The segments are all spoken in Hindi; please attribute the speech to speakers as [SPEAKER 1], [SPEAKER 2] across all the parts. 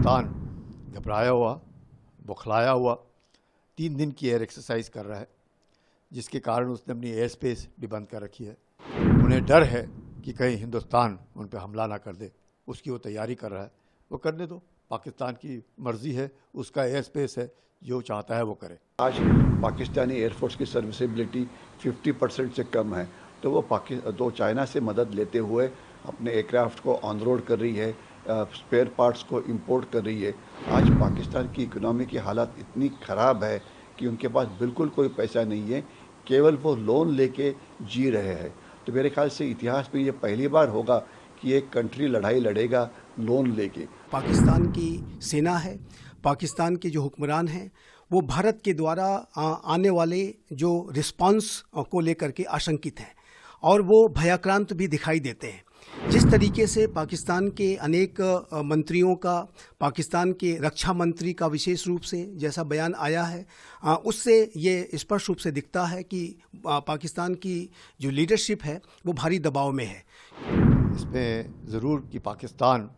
[SPEAKER 1] पाकिस्तान घबराया हुआ, बौखलाया हुआ 3 दिन की एयर एक्सरसाइज कर रहा है, जिसके कारण उसने अपनी एयर स्पेस भी बंद कर रखी है। उन्हें डर है कि कहीं हिंदुस्तान उन पर हमला ना कर दे, उसकी वो तैयारी कर रहा है। वो करने दो, पाकिस्तान की मर्जी है, उसका एयर स्पेस है, जो चाहता है वो करे।
[SPEAKER 2] आज पाकिस्तानी एयरफोर्स की सर्विसेबिलिटी 50% से कम है, तो वो चाइना से मदद लेते हुए अपने एयरक्राफ्ट को ऑन रोड कर रही है, स्पेयर पार्ट्स को इंपोर्ट कर रही है। आज पाकिस्तान की इकोनॉमी की हालत इतनी ख़राब है कि उनके पास बिल्कुल कोई पैसा नहीं है, केवल वो लोन लेके जी रहे हैं। तो मेरे ख्याल से इतिहास में ये पहली बार होगा कि एक कंट्री लड़ाई लड़ेगा लोन लेके।
[SPEAKER 3] पाकिस्तान की सेना है, पाकिस्तान के जो हुक्मरान हैं, वो भारत के द्वारा आने वाले जो रिस्पांस को लेकर के आशंकित हैं और वो भयाक्रांत भी दिखाई देते हैं। जिस तरीके से पाकिस्तान के अनेक मंत्रियों का, पाकिस्तान के रक्षा मंत्री का विशेष रूप से जैसा बयान आया है, उससे ये स्पष्ट रूप से दिखता है कि पाकिस्तान की जो लीडरशिप है वो भारी दबाव में है।
[SPEAKER 1] इसमें ज़रूर कि पाकिस्तान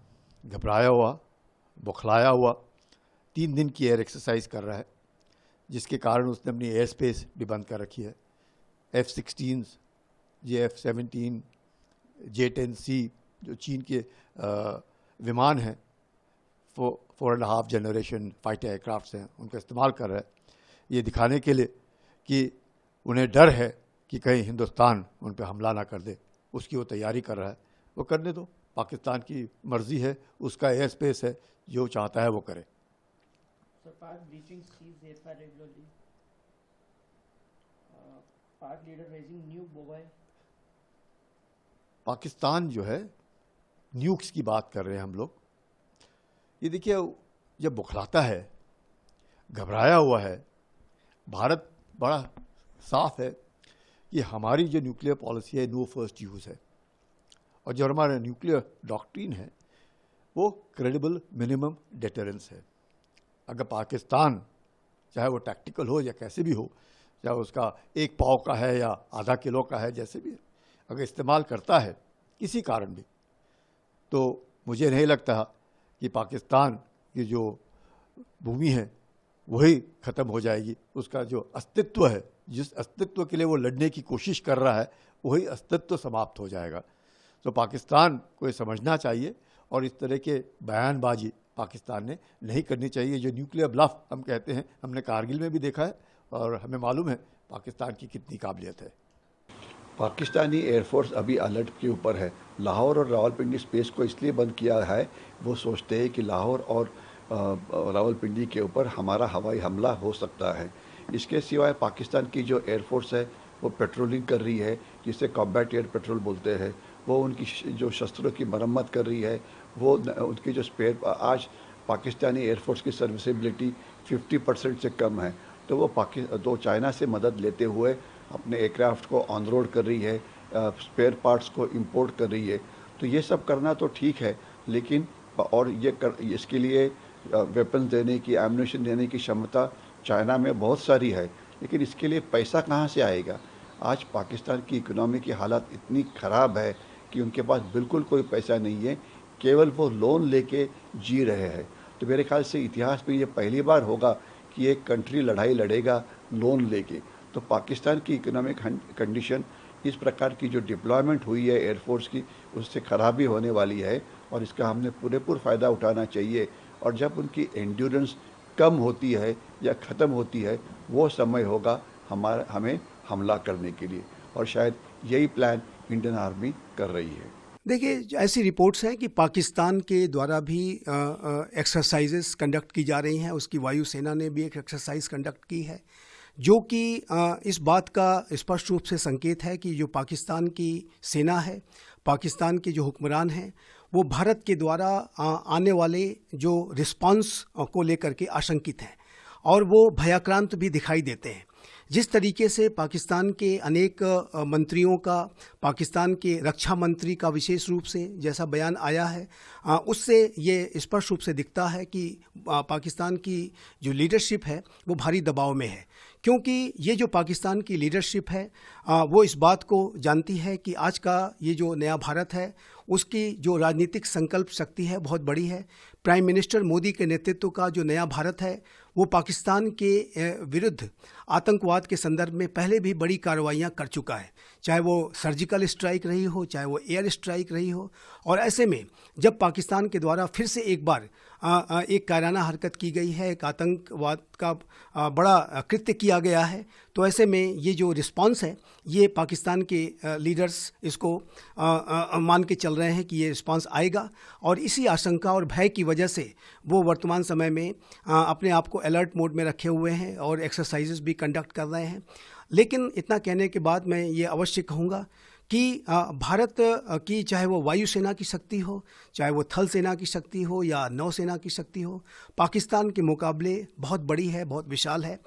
[SPEAKER 1] घबराया हुआ, बौखलाया हुआ 3 दिन की एयर एक्सरसाइज कर रहा है, जिसके कारण उसने अपनी एयर स्पेस भी बंद कर रखी है। F-16, F-17, J-10C जो चीन के विमान हैं, 4.5 जनरेशन फाइटर एयरक्राफ्ट्स हैं, उनका इस्तेमाल कर रहा है, ये दिखाने के लिए कि उन्हें डर है कि कहीं हिंदुस्तान उन पर हमला ना कर दे, उसकी वो तैयारी कर रहा है। वो करने दो, पाकिस्तान की मर्जी है, उसका एयर स्पेस है, जो चाहता है वो करे। पाकिस्तान जो है, न्यूक्स की बात कर रहे हैं हम लोग। ये देखिए, जब बुखलाता है, घबराया हुआ है, भारत बड़ा साफ है कि हमारी जो न्यूक्लियर पॉलिसी है नो फर्स्ट यूज़ है, और जो हमारा न्यूक्लियर डॉक्ट्रिन है वो क्रेडिबल मिनिमम डेटरेंस है। अगर पाकिस्तान, चाहे वो टैक्टिकल हो या कैसे भी हो, चाहे उसका 1 पाव का है या आधा किलो का है, जैसे भी है, अगर इस्तेमाल करता है किसी कारण भी, तो मुझे नहीं लगता कि पाकिस्तान की जो भूमि है वही ख़त्म हो जाएगी। उसका जो अस्तित्व है, जिस अस्तित्व के लिए वो लड़ने की कोशिश कर रहा है, वही अस्तित्व समाप्त हो जाएगा। तो पाकिस्तान को ये समझना चाहिए, और इस तरह के बयानबाजी पाकिस्तान ने नहीं करनी चाहिए। जो न्यूक्लियर ब्लफ हम कहते हैं, हमने कारगिल में भी देखा है, और हमें मालूम है पाकिस्तान की कितनी काबिलियत है।
[SPEAKER 2] पाकिस्तानी एयरफोर्स अभी अलर्ट के ऊपर है। लाहौर और रावलपिंडी स्पेस को इसलिए बंद किया है, वो सोचते हैं कि लाहौर और रावलपिंडी के ऊपर हमारा हवाई हमला हो सकता है। इसके सिवाय पाकिस्तान की जो एयरफोर्स है वो पेट्रोलिंग कर रही है, जिसे कॉम्बैट एयर पेट्रोल बोलते हैं। वो उनकी जो शस्त्रों की मरम्मत कर रही है, वो उनकी जो स्पेयर, आज पाकिस्तानी एयरफोर्स की सर्विसेबिलिटी 50% से कम है, तो वो चाइना से मदद लेते हुए अपने एयरक्राफ्ट को ऑन रोड कर रही है, स्पेयर पार्ट्स को इंपोर्ट कर रही है। तो ये सब करना तो ठीक है, लेकिन और इसके लिए वेपन्स देने की, एम्यूनिशन देने की क्षमता चाइना में बहुत सारी है, लेकिन इसके लिए पैसा कहाँ से आएगा? आज पाकिस्तान की इकोनॉमी की हालत इतनी ख़राब है कि उनके पास बिल्कुल कोई पैसा नहीं है, केवल वो लोन लेके जी रहे हैं। तो मेरे ख्याल से इतिहास में ये पहली बार होगा कि एक कंट्री लड़ाई लड़ेगा लोन लेके। तो पाकिस्तान की इकोनॉमिक कंडीशन, इस प्रकार की जो डिप्लॉयमेंट हुई है एयरफोर्स की, उससे खराबी होने वाली है, और इसका हमने पूरेपूर फ़ायदा उठाना चाहिए। और जब उनकी एंड्योरेंस कम होती है या ख़त्म होती है, वो समय होगा हमें हमला करने के लिए, और शायद यही प्लान इंडियन आर्मी कर रही है।
[SPEAKER 3] देखिए, ऐसी रिपोर्ट्स हैं कि पाकिस्तान के द्वारा भी एक्सरसाइजेस कंडक्ट की जा रही हैं। उसकी वायुसेना ने भी एक एक्सरसाइज कंडक्ट की है, जो कि इस बात का स्पष्ट रूप से संकेत है कि जो पाकिस्तान की सेना है, पाकिस्तान के जो हुक्मरान हैं, वो भारत के द्वारा आने वाले जो रिस्पांस को लेकर के आशंकित हैं और वो भयाक्रांत भी दिखाई देते हैं। जिस तरीके से पाकिस्तान के अनेक मंत्रियों का, पाकिस्तान के रक्षा मंत्री का विशेष रूप से जैसा बयान आया है, उससे ये स्पष्ट रूप से दिखता है कि पाकिस्तान की जो लीडरशिप है वो भारी दबाव में है, क्योंकि ये जो पाकिस्तान की लीडरशिप है वो इस बात को जानती है कि आज का ये जो नया भारत है उसकी जो राजनीतिक संकल्प शक्ति है बहुत बड़ी है। प्राइम मिनिस्टर मोदी के नेतृत्व का जो नया भारत है वो पाकिस्तान के विरुद्ध आतंकवाद के संदर्भ में पहले भी बड़ी कार्रवाइयाँ कर चुका है, चाहे वो सर्जिकल स्ट्राइक रही हो, चाहे वो एयर स्ट्राइक रही हो। और ऐसे में जब पाकिस्तान के द्वारा फिर से एक बार एक कायराना हरकत की गई है, एक आतंकवाद का बड़ा कृत्य किया गया है, तो ऐसे में ये जो रिस्पांस है ये पाकिस्तान के लीडर्स इसको मान के चल रहे हैं कि ये रिस्पांस आएगा। और इसी आशंका और भय की वजह से वो वर्तमान समय में अपने आप को अलर्ट मोड में रखे हुए हैं और एक्सरसाइजेस भी कंडक्ट कर रहे हैं। लेकिन इतना कहने के बाद मैं ये अवश्य कहूँगा कि भारत की चाहे वो वायुसेना की शक्ति हो, चाहे वो थल सेना की शक्ति हो या नौसेना की शक्ति हो, पाकिस्तान के मुकाबले बहुत बड़ी है, बहुत विशाल है।